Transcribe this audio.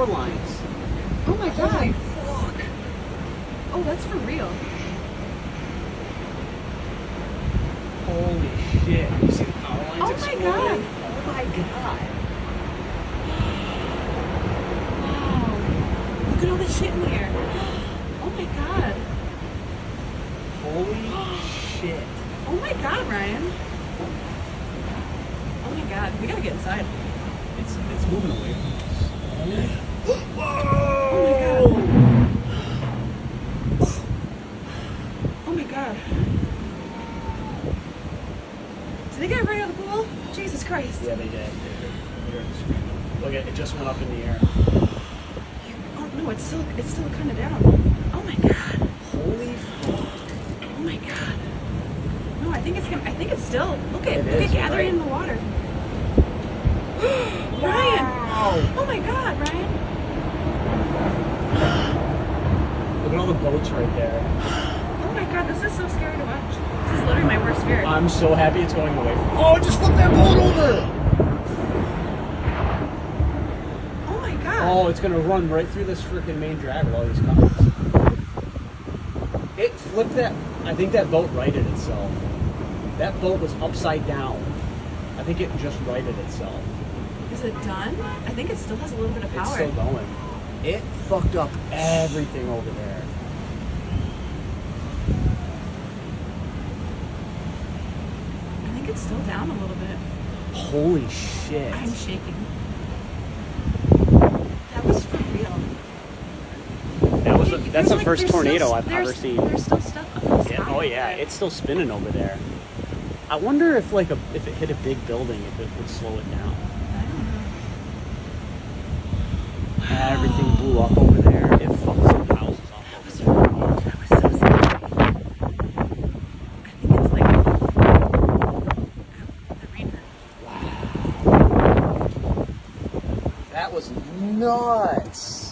lines. Oh my god. Holy fuck. Oh, that's for real. Holy shit. You see the power lines Oh my exploding? god. Oh my god. Wow. Look at all this shit in the air. Oh my god. Holy shit. Oh my god, Ryan. Oh my god. We gotta get inside. It's moving away from us. Oh my god. Oh my god. Did they get right out of the pool? Jesus Christ. Yeah, they did. Look at it, just went up in the air. Oh no, it's still kind of down. Oh my god. Holy fuck. Oh my god. No, I think it's still. Look at It is, gathering right? in the water. Ryan. Oh my god, Ryan. Look at all the boats right there. Oh my god, this is so scary to watch. This is literally my worst fear. I'm so happy it's going away from. Oh, just flip that boat over! Oh my god. Oh, it's gonna run right through this freaking main drag with all these cars. It flipped that. I think that boat righted itself. That boat was upside down. I think it just righted itself. Is it done? I think it still has a little bit of power. It's still going. It fucked up everything over there. I think it's still down a little bit. Holy shit. I'm shaking. That was for real. That's the first tornado I've ever seen. There's still stuff up in the sky. Oh yeah, it's still spinning over there. I wonder if if it hit a big building, if it would slow it down. I don't know. Everything blew up over there. It fucked some houses off over there. That was so scary. I think it's like the rain. That was nuts.